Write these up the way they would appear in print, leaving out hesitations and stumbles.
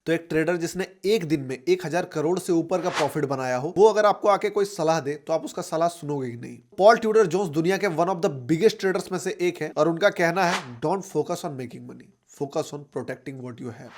तो एक ट्रेडर जिसने एक दिन में 1,000 करोड़ से ऊपर का प्रॉफिट बनाया हो, वो अगर आपको आके कोई सलाह दे तो आप उसका सलाह सुनोगे ही नहीं। पॉल ट्यूडर जोन्स दुनिया के one of the biggest traders में से एक है और उनका कहना है, don't focus on making money, focus on protecting what you have.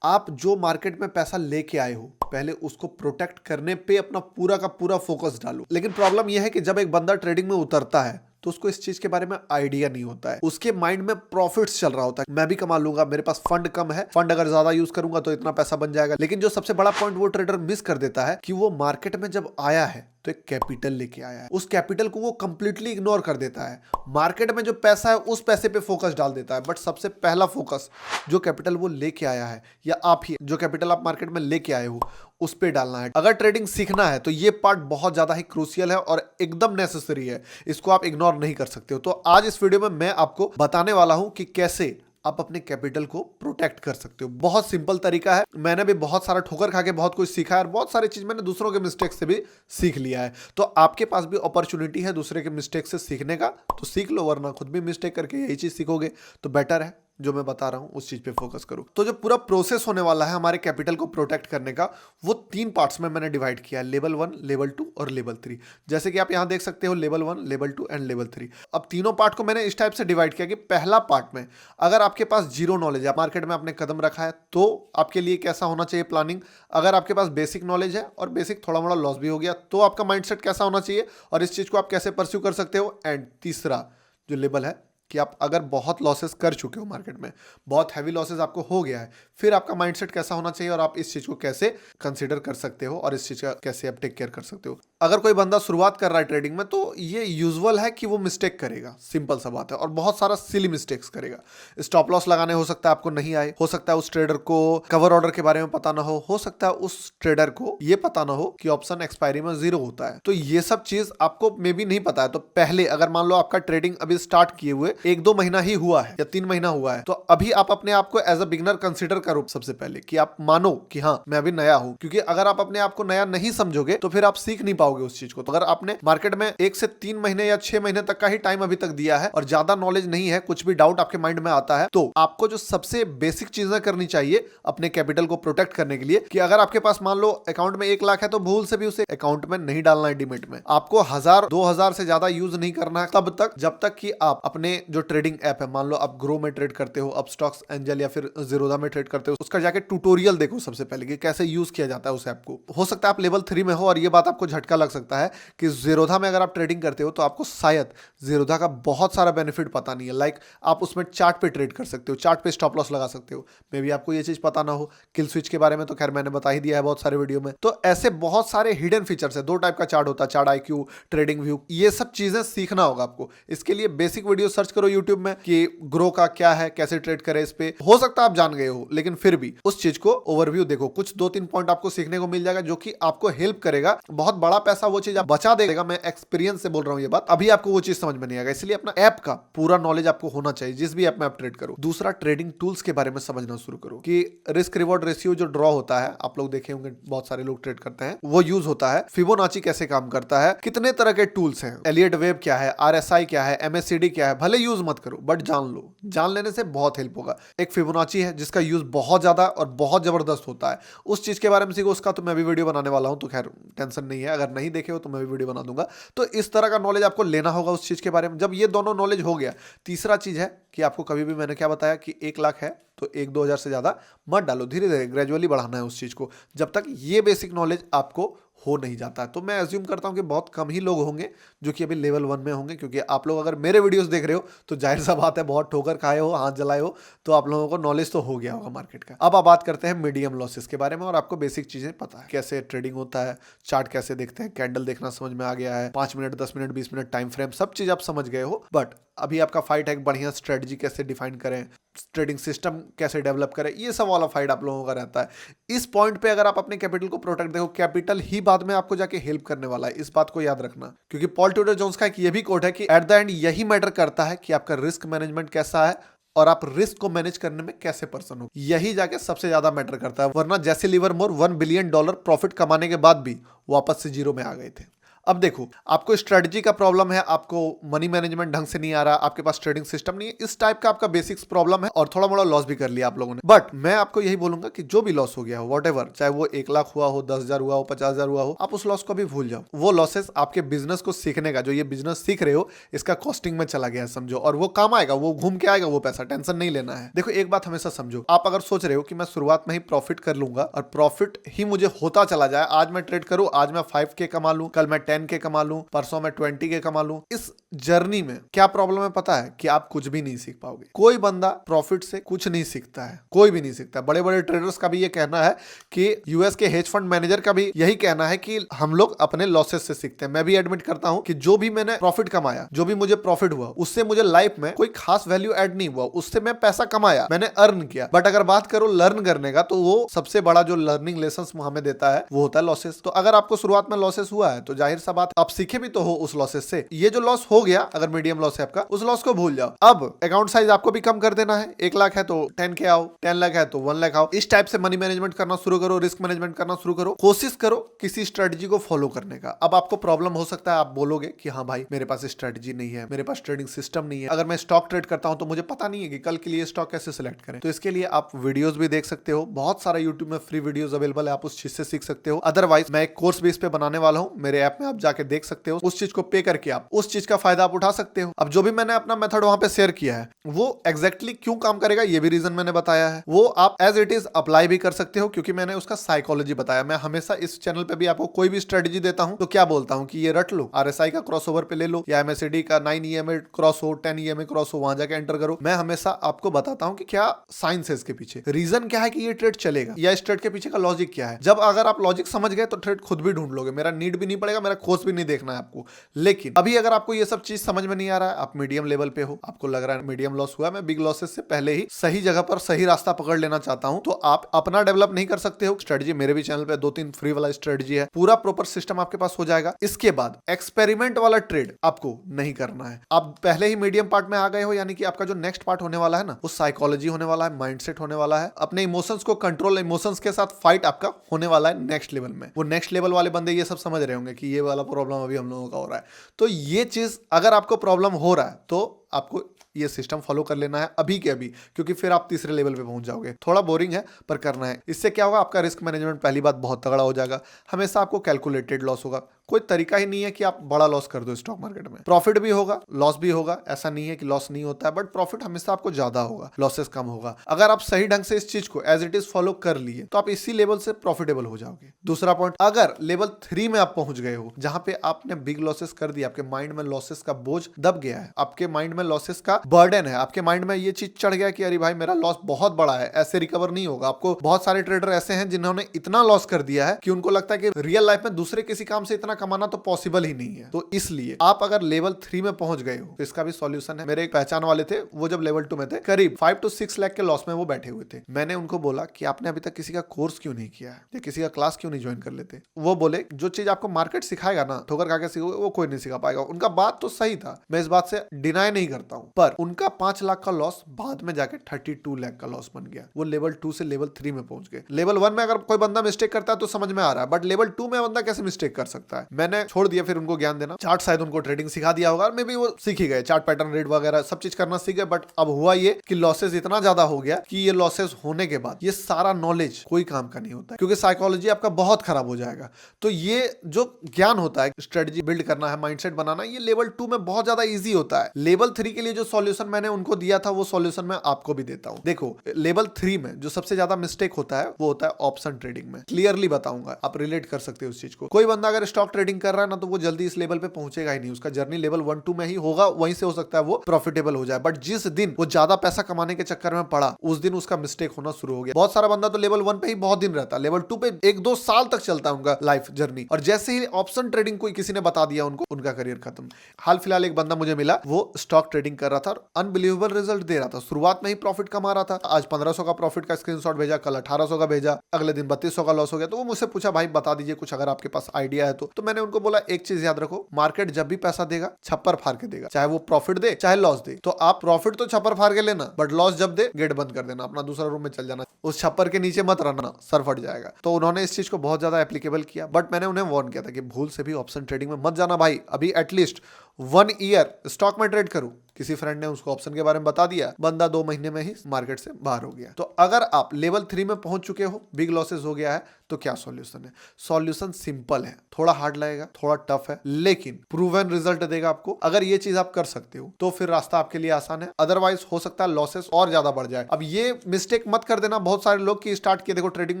आप जो मार्केट में पैसा लेके आए हो, पहले उसको प्रोटेक्ट करने पे अपना पूरा का पूरा फोकस डालो। लेकिन प्रॉब्लम यह है कि जब एक बंदा ट्रेडिंग में उतरता है तो उसको इस चीज के बारे में आइडिया नहीं होता है। उसके माइंड में प्रॉफिट्स चल रहा होता है, मैं भी कमा लूंगा, मेरे पास फंड कम है, फंड अगर ज्यादा यूज करूंगा तो इतना पैसा बन जाएगा। लेकिन जो सबसे बड़ा पॉइंट वो ट्रेडर मिस कर देता है कि वो मार्केट में जब आया है तो एक कैपिटल लेके आया है, उस कैपिटल को वो कंप्लीटली इग्नोर कर देता है। मार्केट में जो पैसा है उस पैसे पे फोकस डाल देता है। बट सबसे पहला फोकस जो कैपिटल वो लेके आया है, या आप ही जो कैपिटल आप मार्केट में लेके आए हो, उस पे डालना है। अगर ट्रेडिंग सीखना है तो ये पार्ट बहुत ज्यादा ही क्रूशियल है और एकदम नेसेसरी है, इसको आप इग्नोर नहीं कर सकते हो। तो आज इस वीडियो में मैं आपको बताने वाला हूं कि कैसे आप अपने कैपिटल को प्रोटेक्ट कर सकते हो। बहुत सिंपल तरीका है, मैंने भी बहुत सारा ठोकर खा के बहुत कुछ सीखा है और बहुत सारी चीज मैंने दूसरों के मिस्टेक से भी सीख लिया है। तो आपके पास भी अपॉर्चुनिटी है दूसरे के मिस्टेक से सीखने का, तो सीख लो, वरना खुद भी मिस्टेक करके यही चीज सीखोगे तो बेटर है जो मैं बता रहा हूं उस चीज पे फोकस करो। तो जो पूरा प्रोसेस होने वाला है हमारे कैपिटल को प्रोटेक्ट करने का, वो 3 पार्ट्स में मैंने डिवाइड किया है, लेवल 1, लेवल 2 और लेवल 3। जैसे कि आप यहां देख सकते हो, लेवल 1, लेवल 2 एंड लेवल 3। अब तीनों पार्ट को मैंने इस टाइप से डिवाइड किया कि पहला पार्ट में अगर आपके पास जीरो नॉलेज है, मार्केट में आपने कदम रखा है, तो आपके लिए कैसा होना चाहिए प्लानिंग। अगर आपके पास बेसिक नॉलेज है और बेसिक थोड़ा मोड़ा लॉस भी हो गया, तो आपका माइंडसेट कैसा होना चाहिए और इस चीज को आप कैसे परस्यू कर सकते हो। एंड तीसरा जो लेवल है कि आप अगर बहुत लॉसेस कर चुके हो, मार्केट में बहुत हैवी लॉसेस आपको हो गया है, फिर आपका माइंडसेट कैसा होना चाहिए और आप इस चीज को कैसे कंसीडर कर सकते हो और इस चीज का कैसे आप टेक केयर कर सकते हो। अगर कोई बंदा शुरुआत कर रहा है ट्रेडिंग में तो ये यूजुअल है कि वो मिस्टेक करेगा, सिंपल सा बात है, और बहुत सारा सिली मिस्टेक्स करेगा। स्टॉप लॉस लगाने हो सकता है आपको नहीं आए, हो सकता है उस ट्रेडर को कवर ऑर्डर के बारे में पता ना हो सकता है उस ट्रेडर को ये पता ना हो कि ऑप्शन एक्सपायरी में 0 होता है। तो ये सब चीज आपको मे बी नहीं पता है। तो पहले अगर मान लो आपका ट्रेडिंग अभी स्टार्ट किए हुए 1-2 महीना ही हुआ है या 3 महीना हुआ है, तो अभी आप अपने आप को एज अ बिगनर कंसीडर करो सबसे पहले, कि आप मानो कि हाँ मैं अभी नया हूं। क्योंकि अगर आप अपने आप को नया नहीं समझोगे तो फिर आप सीख नहीं पाओगे उस चीज को। तो अगर आपने मार्केट में 1 से 3 महीने या 6 महीने तक का ही टाइम अभी तक दिया है और ज्यादा नॉलेज नहीं है, कुछ भी डाउट आपके माइंड में आता है, तो आपको जो सबसे बेसिक चीजें करनी चाहिए अपने कैपिटल को प्रोटेक्ट करने के लिए, कि अगर आपके पास मान लो अकाउंट में 1 लाख है तो भूल से भी उसे अकाउंट में नहीं डालना है डीमेट में। आपको 1000-2000 से ज्यादा यूज नहीं करना है तब तक जब तक कि आप अपने जो ट्रेडिंग ऐप है, मान लो आप ग्रो में ट्रेड करते हो, अपस्टॉक्स एंजल या फिर जीरोधा में ट्रेड करते हो, उसका जाके ट्यूटोरियल देखो सबसे पहले कि कैसे यूज किया जाता है उस ऐप को। हो सकता है आप लेवल 3 में हो और ये बात आपको झटका लग सकता है कि जीरोधा में अगर आप ट्रेडिंग करते हो तो आपको शायद जीरोधा का बहुत सारा बेनिफिट पता नहीं है। लाइक आप उसमें चार्ट पे ट्रेड कर सकते हो, चार्ट पे स्टॉप लॉस लगा सकते हो, मे बी आपको ये चीज पता ना हो। किल स्विच के बारे में तो खैर मैंने बता ही दिया है बहुत सारे वीडियो में। तो ऐसे बहुत सारे हिडन फीचर्स है। 2 टाइप का चार्ट होता है, चार्ट IQ, ट्रेडिंग व्यू, ये सब चीजें सीखना होगा आपको। इसके लिए बेसिक वीडियो सर्च करो यूट्यूब में कि ग्रो का क्या है, कैसे ट्रेड करें। इस पे हो सकता है आप जान गए हो, लेकिन फिर भी उस चीज को ओवरव्यू देखो। कुछ 2-3 पॉइंट आपको सीखने को मिल जाएगा जो कि आपको हेल्प करेगा। बहुत बड़ा पैसा वो चीज आप बचा देगा, मैं एक्सपीरियंस से बोल रहा हूं ये बात। अभी आपको वो चीज समझ में नहीं आएगा, इसलिए अपना ऐप का पूरा नॉलेज आपको होना चाहिए जिस भी ऐप में आप ट्रेड करो। दूसरा, ट्रेडिंग टूल्स के बारे में समझना शुरू करो कि रिस्क रिवॉर्ड रेशियो जो ड्रॉ होता है, आप लोग देखे होंगे बहुत सारे लोग ट्रेड करते हैं, वो यूज होता है। फिबोनाची कैसे काम करता है, कितने तरह के टूल्स हैं, एलियट वेव क्या है, RSI क्या है, MACD क्या है। भले यूज मत करो बट जान लो, जान लेने से बहुत हेल्प होगा। एक फिबोनाची है जिसका यूज बहुत ज्यादा और बहुत जबरदस्त होता है, उस चीज के बारे में सीखो। उसका तो मैं भी वीडियो बनाने वाला हूं, तो खैर टेंशन नहीं है, अगर नहीं देखे हो तो मैं भी वीडियो बना दूंगा। तो इस तरह का नॉलेज आपको लेना होगा उस चीज के बारे में। जब ये दोनों नॉलेज हो गया, तीसरा चीज है कि आपको कभी भी, मैंने क्या बताया कि 1 लाख है तो 1-2 हजार से ज्यादा मत डालो, धीरे धीरे ग्रेजुअली बढ़ाना है उस चीज को, जब तक ये बेसिक नॉलेज आपको हो नहीं जाता है। तो मैं एज्यूम करता हूं कि बहुत कम ही लोग होंगे जो कि अभी लेवल 1 में होंगे, क्योंकि आप लोग अगर मेरे वीडियोस देख रहे हो तो जाहिर सा बात है बहुत ठोकर खाए हो, हाथ जलाए हो, तो आप लोगों को नॉलेज तो हो गया होगा मार्केट का। अब आप बात करते हैं मीडियम लॉसेस के बारे में, और आपको बेसिक चीजें पता है कैसे ट्रेडिंग होता है, चार्ट कैसे देखते हैं, कैंडल देखना समझ में आ गया है, 5 minute, 10 minute, 20 minute time frame, सब चीज आप समझ गए हो। बट अभी आपका फाइट है बढ़िया स्ट्रेटजी कैसे डिफाइन करें, ट्रेडिंग सिस्टम कैसे डेवलप करें, ये सब वाला फाइट आप लोगों का रहता है। इस पॉइंट पे अगर आप अपने कैपिटल को प्रोटेक्ट, देखो कैपिटल ही बाद में आपको जाके हेल्प करने वाला है, इस बात को याद रखना। क्योंकि पॉल ट्यूडर जोन्स का एक ये भी कोट है कि एट द एंड यही मैटर करता है कि आपका रिस्क मैनेजमेंट कैसा है और आप रिस्क को मैनेज करने में कैसे पर्सन हो, यही जाके सबसे ज्यादा मैटर करता है। वरना जैसे लिवरमोर $1 बिलियन प्रॉफिट कमाने के बाद भी वापस से जीरो में आ गए थे। अब देखो, आपको स्ट्रेटजी का प्रॉब्लम है, आपको मनी मैनेजमेंट ढंग से नहीं आ रहा, आपके पास ट्रेडिंग सिस्टम नहीं है, इस टाइप का आपका बेसिक्स प्रॉब्लम है और थोड़ा मोड़ा लॉस भी कर लिया आप लोगों ने। बट मैं आपको यही बोलूंगा कि जो भी लॉस हो गया हो, वॉट चाहे वो 1 लाख हुआ हो, 10,000 हुआ हो, 50,000 हुआ हो, आप उस लॉस को भी भूल जाओ। वो लॉसेस आपके बिजनेस को सीखने का, जो ये बिजनेस सीख रहे हो इसका कॉस्टिंग में चला गया समझो, और वो काम आएगा, वो घूम के आएगा वो पैसा, टेंशन नहीं लेना है। देखो एक बात हमेशा समझो, आप अगर सोच रहे हो कि मैं शुरुआत में ही प्रॉफिट कर लूंगा और प्रॉफिट ही मुझे होता चला जाए, आज मैं ट्रेड करूं, आज मैं 5K कमा लूं, कल मैं 10K कमा लूं, परसों मैं 20K कमा लूं, इस जर्नी में क्या प्रॉब्लम है पता है? कि आप कुछ भी नहीं सीख पाओगे। कोई बंदा प्रॉफिट से कुछ नहीं सीखता है, कोई भी नहीं सीखता। बड़े बड़े ट्रेडर्स का भी ये कहना है कि यूएस के हेज फंड मैनेजर का भी यही कहना है कि हम लोग अपने लॉसेस से सीखते हैं। मैं भी एडमिट करता हूं कि जो भी मैंने प्रॉफिट कमाया, जो भी मुझे प्रॉफिट हुआ, उससे मुझे लाइफ में कोई खास वैल्यू ऐड नहीं हुआ, उससे मैं पैसा कमाया, मैंने अर्न किया। बट अगर बात करो लर्न करने का, तो वो सबसे बड़ा जो लर्निंग लेसन हमें देता है वो होता है लॉसेस। तो अगर आपको शुरुआत में लॉसेस हुआ है तो जाहिर सा बात आप सीखे भी तो हो उस लॉसेस से। ये जो लॉस हो गया, अगर मीडियम लॉस है आपका, उस लॉस को भूल जाओ। अब अकाउंट साइज आपको भी कम कर देना है। 1 लाख है तो 10K आओ, 10 लाख है तो 1 लाख आओ। इस टाइप से मनी मैनेजमेंट करना शुरू करो, रिस्क मैनेजमेंट करना शुरू करो, कोशिश करो किसी स्ट्रेटजी को फॉलो करने का। अब आपको प्रॉब्लम हो सकता है, आप बोलोगे कि हाँ भाई मेरे पास स्ट्रेटजी नहीं है, मेरे पास ट्रेडिंग सिस्टम नहीं है, अगर मैं स्टॉक ट्रेड करता हूं तो मुझे पता नहीं है कि कल के लिए स्टॉक कैसे सिलेक्ट करें। तो इसके लिए आप वीडियोस भी देख सकते हो, बहुत सारा यूट्यूब में फ्री वीडियोस अवेलेबल है, आप उस चीज से सीख सकते हो। अदरवाइज मैं एक कोर्स भी इस पे बनाने वाला हूं, मेरे ऐप में आप जाके देख सकते हो, उस चीज को पे करके आप उस चीज का फायदा आप उठा सकते हो। अब जो भी मैंने अपना मेथड वहां पे शेयर किया है वो एग्जैक्टली क्यों काम करेगा, ये भी रीजन मैंने बताया है, वो आप एज इट इज अप्लाई भी कर सकते हो, क्योंकि मैंने उसका साइकोलॉजी बताया। मैं हमेशा इस चैनल पे भी आपको कोई भी स्ट्रेटजी देता हूं तो क्या बोलता हूं कि ये रट लो, RSI का क्रॉसओवर पे ले लो, या MACD का 9 EMA क्रॉस हो, 10 EMA क्रॉस हो, वहां जाके एंटर करो। मैं हमेशा आपको बताता हूं कि क्या साइंस है इसके पीछे, रीजन क्या है कि ये ट्रेड चलेगा, या इस ट्रेड के पीछे का लॉजिक क्या है। जब अगर आप लॉजिक समझ गए तो ट्रेड खुद भी ढूंढ लोगे, मेरा नीड भी नहीं पड़ेगा, मेरा कोर्स भी नहीं देखना है आपको। लेकिन अभी अगर आपको ये सब चीज समझ में नहीं आ रहा है, आप मीडियम लेवल पे हो, आपको लग रहा है मीडियम लॉस हुआ, मैं बिग लॉसेस से पहले ही सही जगह पर सही रास्ता पकड़ लेना चाहता हूं, तो आप अपना डेवलप नहीं कर सकते हो। स्ट्रेटजी मेरे भी चैनल पे 2-3 फ्री वाला स्ट्रेटजी है, पूरा प्रॉपर सिस्टम आपके पास हो जाएगा। इसके बाद एक्सपेरिमेंट वाला ट्रेड आपको नहीं करना है। आप पहले ही मीडियम पार्ट में आ गए हो, यानी कि आपका जो नेक्स्ट पार्ट होने वाला है ना, वो साइकोलॉजी होने वाला है, माइंडसेट होने वाला है, अपने इमोशंस को कंट्रोल, इमोशंस के साथ फाइट आपका होने वाला है नेक्स्ट लेवल में। वो नेक्स्ट लेवल वाले बंदे ये सब समझ रहे होंगे कि ये वाला प्रॉब्लम अभी हम लोगों का हो रहा है। तो ये चीज अगर आपको प्रॉब्लम हो रहा है तो आपको ये सिस्टम फॉलो कर लेना है अभी के अभी, क्योंकि फिर आप तीसरे लेवल पे पहुंच जाओगे। थोड़ा बोरिंग है पर करना है। इससे क्या होगा, आपका रिस्क मैनेजमेंट पहली बात बहुत तगड़ा हो जाएगा, हमेशा आपको कैलकुलेटेड लॉस होगा। कोई तरीका ही नहीं है कि आप बड़ा लॉस कर दो स्टॉक मार्केट में। प्रॉफिट भी होगा, लॉस भी होगा, ऐसा नहीं है कि लॉस नहीं होता है, बट प्रॉफिट हमेशा आपको ज्यादा होगा, लॉसेस कम होगा। अगर आप सही ढंग से इस चीज को एज इट इज फॉलो कर लिए तो आप इसी लेवल से प्रॉफिटेबल हो जाओगे। दूसरा पॉइंट, अगर लेवल 3 में आप पहुंच गए हो, जहां पे आपने बिग लॉसेस कर दिया, आपके माइंड में लॉसेस का बोझ दब गया है, आपके माइंड में लॉसेस का बर्डन है, आपके माइंड में ये चीज चढ़ गया कि अरे भाई मेरा लॉस बहुत बड़ा है, ऐसे रिकवर नहीं होगा। आपको बहुत सारे ट्रेडर ऐसे हैं जिन्होंने इतना लॉस कर दिया है कि उनको लगता है कि रियल लाइफ में दूसरे किसी काम से इतना कमाना तो पॉसिबल ही नहीं है। तो इसलिए आप अगर लेवल 3 में पहुंच गए हो तो इसका भी सॉल्यूशन है। मेरे एक पहचान वाले थे, वो जब लेवल 2 में थे, करीब 5 to 6 लाख के लॉस में वो बैठे हुए थे। मैंने उनको बोला कि आपने अभी तक किसी का कोर्स क्यों नहीं किया है, या किसी का क्लास क्यों नहीं ज्वाइन कर लेते। वो बोले जो चीज आपको मार्केट सिखाएगा ना, ठोकर खा के सीखोगे, वो कोई नहीं सिखा पाएगा। उनका बात तो सही था, मैं इस बात से डिनाई नहीं करता हूं, पर उनका 5 लाख का लॉस बाद में जाके 32 लाख का लॉस बन गया। वो लेवल 2 से लेवल 3 में पहुंच गए। लेवल 1 में अगर कोई बंदा मिस्टेक करता है तो समझ में आ रहा है, बट लेवल 2 में बंदा कैसे मिस्टेक कर सकता है। मैंने छोड़ दिया फिर उनको ज्ञान देना। चार्ट शायद उनको ट्रेडिंग सिखा दिया होगा, मे बी वो सीख ही गए, चार्ट पैटर्न रेट वगैरह सब चीज करना सीख गए। बट अब हुआ ये कि लॉसेस इतना ज्यादा हो गया कि ये लॉसेस होने के बाद ये सारा नॉलेज कोई काम का नहीं होता है, क्योंकि साइकोलॉजी आपका बहुत खराब हो जाएगा। तो ये जो ज्ञान होता है, स्ट्रेटजी बिल्ड करना है, माइंडसेट बनाना, ये लेवल 2 में बहुत ज्यादा इजी होता है। लेवल 3 के लिए जो सॉल्यूशन मैंने उनको दिया था वो सॉल्यूशन मैं आपको भी देता हूं। देखो, लेवल 3 में जो सबसे ज्यादा मिस्टेक होता है वो होता है ऑप्शन ट्रेडिंग में। क्लियरली बताऊंगा, आप रिलेट कर सकते हो उस चीज को। कोई बंदा अगर स्टॉक ट्रेडिंग कर रहा है ना, तो वो जल्दी इस लेवल पे पहुंचेगा ही नहीं। उसका जर्नी लेवल 1-2 में ही होगा, वहीं से हो सकता है वो प्रॉफिटेबल हो जाए। बट जिस दिन वो ज्यादा पैसा कमाने के चक्कर में पड़ा, उस दिन उसका मिस्टेक होना शुरू हो गया। बहुत सारा बंदा तो लेवल 1 पे ही बहुत दिन रहता है, लेवल 2 पे 1-2 साल तक चलता है उनका लाइफ जर्नी, और जैसे ही ऑप्शन ट्रेडिंग कोई किसी ने बता दिया उनको, उनका करियर खत्म। हाल फिलहाल एक बंदा मुझे मिला, वो स्टॉक ट्रेडिंग कर रहा था और अनबिलीवेबल रिजल्ट दे रहा था। शुरुआत में ही प्रॉफिट कमा रहा था, आज 1500 का प्रॉफिट का स्क्रीनशॉट भेजा, कल 1800 का भेजा, अगले दिन 3200 का लॉस हो गया। तो वो मुझसे पूछा, भाई बता दीजिए कुछ अगर आपके पास आइडिया है तो मैंने उनको बोला एक चीज याद रखो, मार्केट जब भी पैसा देगा छप्पर फाड़ के देगा, चाहे वो प्रॉफिट दे चाहे लॉस दे। तो आप प्रॉफिट तो छप्पर फाड़ के लेना, बट लॉस जब दे गेट बंद कर देना, अपना दूसरा रूम में चल जाना, उस छप्पर के नीचे मत रहना, सर फट जाएगा। तो उन्होंने इस चीज को बहुत ज्यादा एप्लीकेबल किया, बट मैंने उन्हें वार्न किया था कि भूल से भी ऑप्शन ट्रेडिंग में मत जाना भाई, अभी एटलीस्ट 1 ईयर स्टॉक में ट्रेड करूं। किसी फ्रेंड ने उसको ऑप्शन के बारे में बता दिया, बंदा 2 महीने में ही मार्केट से बाहर हो गया। तो अगर आप लेवल 3 में पहुंच चुके हो, बिग लॉसेस हो गया है, तो क्या सॉल्यूशन है? सॉल्यूशन सिंपल है, थोड़ा हार्ड लगेगा, थोड़ा टफ है, लेकिन प्रूवन रिजल्ट देगा आपको। अगर ये चीज आप कर सकते हो तो फिर रास्ता आपके लिए आसान है, अदरवाइज हो सकता है लॉसेस और ज्यादा बढ़ जाए। अब ये मिस्टेक मत कर देना बहुत सारे लोग की स्टार्ट किए देखो ट्रेडिंग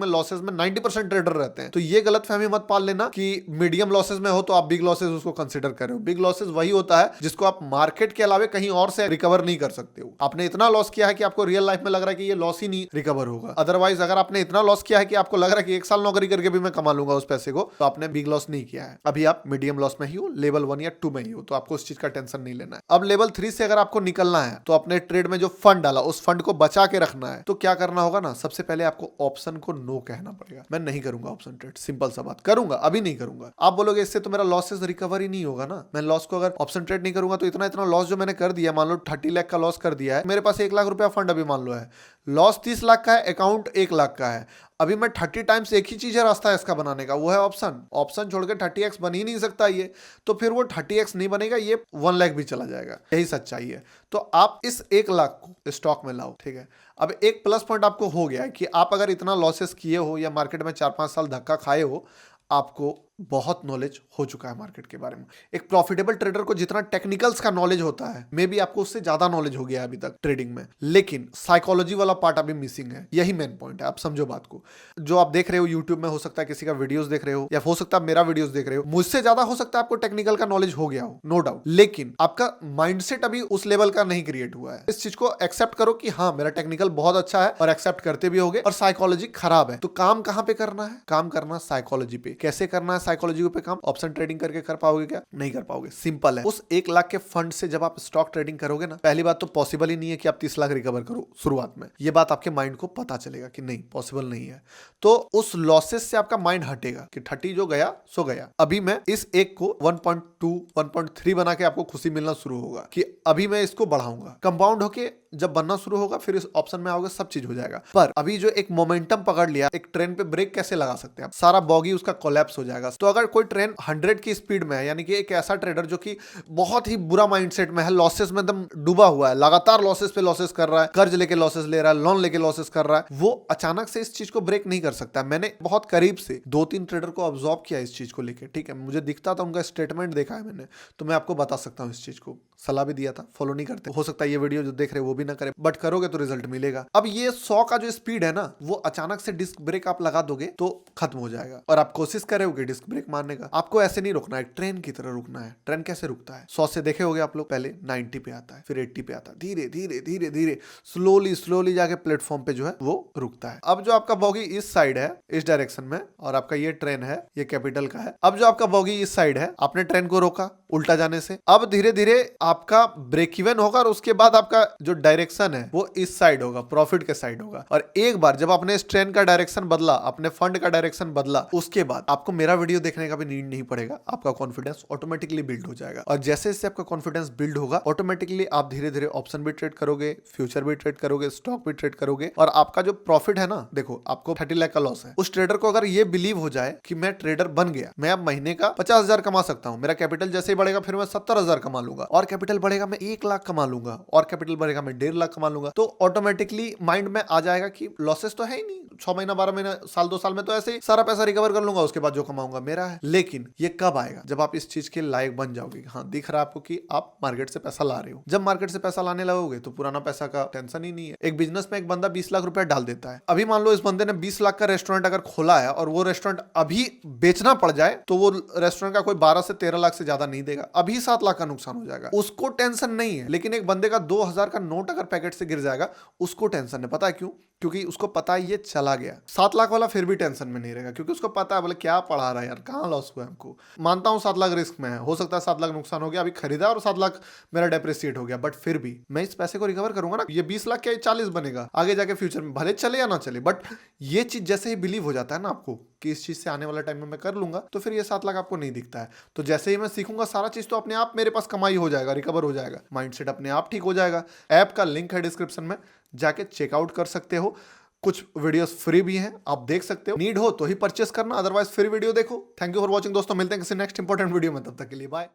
में लॉसेस में 90% ट्रेडर रहते हैं, तो ये गलत फहमी मत पाल लेना कि मीडियम लॉसेस में हो तो आप बिग लॉसेस उसको कंसिडर कर रहे हो। बिग लॉसेस वही होता है जिसको आप मार्केट के अलावा कहीं और से रिकवर नहीं कर सकते हो। आपने इतना लॉस किया है कि आपको रियल लाइफ में लग रहा है कि ये लॉस ही नहीं रिकवर होगा। अदरवाइज अगर आपने इतना लॉस किया है कि आपको लग रहा है कि 1 साल नौकरी करके भी मैं कमा लूंगा उस पैसे को, तो आपने बिग लॉस नहीं किया है। अभी आप मीडियम लॉस में ही हो, लेवल 1 या 2 में ही हो, तो आपको उस चीज का टेंशन नहीं लेना है। अब लेवल 3 से अगर आपको निकलना है तो अपने ट्रेड में जो फंड डाला उस फंड को बचा के रखना है। तो क्या करना होगा ना, सबसे पहले आपको ऑप्शन को नो कहना पड़ेगा। मैं नहीं करूंगा ऑप्शन ट्रेड, सिंपल सा बात, करूंगा अभी नहीं करूंगा। आप बोलोगे इससे तो मेरा लॉसेस रिकवर ही नहीं होगा ना, मैं लॉस को अगर ऑप्शन ट्रेड नहीं करूंगा तो इतना लॉस जो मैंने कर दिया, मान लो 30 लाख का लॉस कर दिया है, मेरे पास 1 लाख रुपया फंड अभी मान लो है, लॉस 30 लाख का है, अकाउंट 1 लाख का है। अभी मैं 30 टाइम्स एक ही चीज है रास्ता है इसका बनाने का, वो है ऑप्शन। ऑप्शन छोड़ के 30x बन ही नहीं सकता ये, तो फिर वो 30x नहीं बनेगा, ये 1 लाख भी चला जाएगा, यही सच्चाई है। तो आप इस 1 लाख को स्टॉक में लाओ, ठीक है। अब एक प्लस पॉइंट आपको हो गया है कि आप अगर इतना लॉसेस किए हो या मार्केट में 4-5 साल धक्का खाए हो, आपको बहुत नॉलेज हो चुका है मार्केट के बारे में। एक प्रॉफिटेबल ट्रेडर को जितना टेक्निकल्स का नॉलेज होता है, मे बी आपको उससे ज्यादा नॉलेज हो गया है अभी तक ट्रेडिंग में, लेकिन साइकोलॉजी वाला पार्ट अभी मिसिंग है। यही मेन पॉइंट है, आप समझो बात को। जो आप देख रहे हो यूट्यूब में, हो सकता है किसी का वीडियोस देख रहे हो, या हो सकता है मेरा वीडियोस देख रहे हो, मुझसे ज्यादा हो सकता है आपको टेक्निकल का नॉलेज हो गया हो, नो डाउट, लेकिन आपका माइंडसेट अभी उस लेवल का नहीं क्रिएट हुआ है। इस चीज को एक्सेप्ट करो कि हाँ मेरा टेक्निकल बहुत अच्छा है, और एक्सेप्ट करते भी होगे, और साइकोलॉजी खराब है। तो काम कहां पे करना है? काम करना साइकोलॉजी पे। कैसे करना है साइकोलॉजी पे काम? ऑप्शन ट्रेडिंग करके कर पाओगे क्या? नहीं कर पाओगे, सिंपल है। उस 1 लाख के फंड से जब आप स्टॉक ट्रेडिंग करोगे ना, पहली बात तो पॉसिबल ही नहीं है कि आप 30 लाख रिकवर करो शुरुआत में। ये बात आपके माइंड को पता चलेगा कि नहीं, पॉसिबल नहीं है। तो उस लॉसेस से आपका माइंड हटेगा कि 30 जो गया सो गया। अभी मैं इस एक को 1.2 1.3 बना के आपको खुशी मिलना शुरू होगा कि अभी मैं इसको बढ़ाऊंगा। कंपाउंड होके जब बनना शुरू होगा, फिर इस ऑप्शन में आओगे, सब चीज हो जाएगा। पर अभी जो एक मोमेंटम पकड़ लिया, एक ट्रेन पे ब्रेक कैसे लगा सकते हैं? सारा बॉगी उसका कोलैप्स हो जाएगा। तो अगर कोई ट्रेन 100 की स्पीड में है, यानी कि एक ऐसा ट्रेडर जो कि बहुत ही बुरा माइंडसेट में है, लॉसेस में एकदम डूबा हुआ है, लगातार लॉसेस पे लॉसेस कर रहा है, कर्ज लेके लॉसेस ले रहा है, लोन लेके लॉसेस कर रहा है, वो अचानक से इस चीज को ब्रेक नहीं कर सकता। मैंने बहुत करीब से 2-3 ट्रेडर को ऑब्जर्व किया इस चीज को लेके, ठीक है। मुझे दिखता था, उनका स्टेटमेंट देखा है मैंने, तो मैं आपको बता सकता हूँ इस चीज को। सलाह भी दिया था, फॉलो नहीं करते, हो सकता है ये वीडियो जो देख रहे हो वो भी ना करे, बट करोगे तो रिजल्ट मिलेगा। अब ये 100 का जो स्पीड है ना, वो अचानक से डिस्क ब्रेक आप लगा दोगे तो खत्म हो जाएगा। और आप कोशिश करोगे डिस्क ब्रेक मारने का, आपको ऐसे नहीं रुकना है, ट्रेन की तरह रुकना है। ट्रेन कैसे रुकता है? 100 से देखे होगे आप लोग, पहले 90 पे आता है, फिर 80 पे आता है, धीरे धीरे धीरे धीरे स्लोली जाके प्लेटफॉर्म पे जो है वो रुकता है। अब जो आपका बॉगी इस साइड है, इस डायरेक्शन में, और आपका ये ट्रेन है, ये कैपिटल का है। अब जो आपका बॉगी इस साइड है, आपने ट्रेन को रोका उल्टा जाने से, अब धीरे धीरे आपका ब्रेक इवन होगा, और उसके बाद आपका जो डायरेक्शन है वो इस साइड होगा, प्रॉफिट के साइड होगा। और एक बार जब आपने इस ट्रेन का डायरेक्शन बदला, अपने फंड का डायरेक्शन बदला, उसके बाद आपको मेरा वीडियो देखने का भी नीड नहीं पड़ेगा, आपका कॉन्फिडेंस ऑटोमेटिकली बिल्ड हो जाएगा। और जैसे जैसे आपका कॉन्फिडेंस बिल्ड होगा, ऑटोमेटिकली आप धीरे धीरे ऑप्शन भी ट्रेड करोगे, फ्यूचर भी ट्रेड करोगे, स्टॉक भी ट्रेड करोगे, और आपका जो प्रॉफिट है ना, देखो आपको 30 लाख का लॉस है, उस ट्रेडर को अगर ये बिलीव हो जाए कि मैं ट्रेडर बन गया, मैं अब महीने का 50,000 कमा सकता हूं, मेरा कैपिटल जैसे ही बढ़ेगा फिर मैं 70,000 कमा लूंगा, और कैपिटल बढ़ेगा मैं 1 लाख कमा लूंगा, और कैपिटल बढ़ेगा मैं 1.5 लाख कमा लूंगा, तो ऑटोमेटिकली माइंड में आ जाएगा कि लॉसेस तो है ही नहीं, 6 महीना 12 महीना साल 2 साल में तो ऐसे ही सारा पैसा रिकवर कर लूंगा, उसके बाद जो कमाऊंगा मेरा है। लेकिन ये कब आएगा? जब आप इस चीज के लायक बन जाओगे, हाँ दिख रहा है आपको कि आप मार्केट से पैसा ला रहे हो। जब मार्केट से पैसा लाने लगोगे तो पुराना पैसा का टेंशन ही नहीं है। एक बिजनेस में एक बंदा 20 लाख रुपया डाल देता है, अभी मान लो इस बंदे ने 20 लाख का रेस्टोरेंट अगर खोला है, और वो रेस्टोरेंट अभी बेचना पड़ जाए, तो वो रेस्टोरेंट का कोई 12 से 13 लाख से ज्यादा नहीं देगा, अभी 7 लाख का नुकसान हो जाएगा, उसको टेंशन नहीं है। लेकिन एक बंदे का 2000 का नोट अगर पैकेट से गिर जाएगा, उसको टेंशन है। पता है क्यों? क्योंकि उसको पता है ये चला गया। 7 लाख वाला फिर भी टेंशन में नहीं रहेगा, क्योंकि उसको पता है, बोले क्या पढ़ा रहा है यार, कहाँ लॉस हुआ है हमको। मानता हूँ 7 लाख रिस्क में है, हो सकता है 7 लाख नुकसान हो गया, अभी खरीदा और 7 लाख मेरा डेप्रिसिएट हो गया, बट फिर भी मैं इस पैसे को रिकवर करूंगा ना। ये 20 लाख क्या 40 बनेगा आगे जाके फ्यूचर में, भले चले या ना चले, बट ये चीज जैसे ही बिलीव हो जाता है ना आपको, कि इस चीज से आने वाला टाइम में मैं कर लूंगा, तो फिर ये 7 लाख आपको नहीं दिखता है। तो जैसे ही मैं सीखूंगा सारा चीज, तो अपने आप मेरे पास कमाई हो जाएगा, रिकवर हो जाएगा, माइंडसेट अपने आप ठीक हो जाएगा। ऐप का लिंक है डिस्क्रिप्शन में, जाके चेकआउट कर सकते हो। कुछ वीडियोस फ्री भी हैं, आप देख सकते हो। नीड हो तो ही परचेस करना, अदरवाइज फ्री वीडियो देखो। थैंक यू फॉर वॉचिंग दोस्तों, मिलते हैं किसी नेक्स्ट इंपॉर्टेंट वीडियो में, तब तक के लिए बाय।